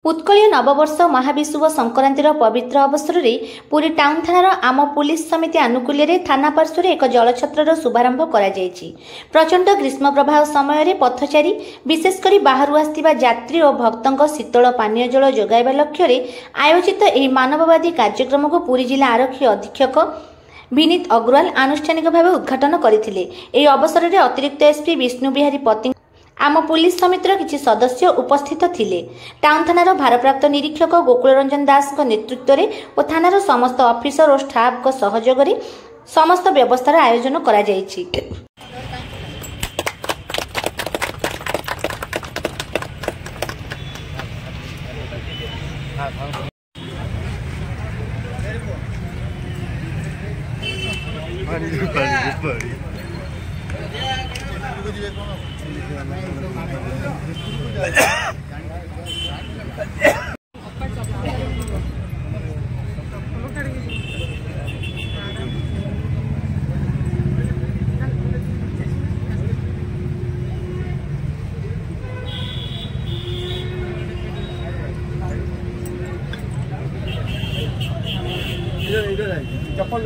उत्कलीय नववर्ष महाविषुव संक्रांतिर पवित्र अवसर में पुरी टाउन थानार आम पुलिस समिति आनुकूल्य थाना पार्श्व एक जलछत्रर शुभारंभ करा जायछि। प्रचंड ग्रीष्म प्रवाह समय पथचारी विशेषकर बाहर आसथिबा यात्री और भक्तों शीतल पानीय जल जोगाइबा लक्ष्य आयोजित यह मानववादी कार्यक्रम को पुरी जिला आरक्षी अधीक्षक विनीत अग्रवाल आनुष्ठानिक भाव उद्घाटन करथिले। एही अवसर में अतिरिक्त एसपी विष्णु बिहारी पति आम पुलिस समितिर किछि सदस्य उपस्थित थिले। टाउन थानार भारप्राप्त निरीक्षक गोकुल रंजन दास नेतृत्व में और थानार समस्त ऑफिसर और स्टाफ सहयोग में समस्त व्यवस्थार आयोजन करा जायछि। चप्पल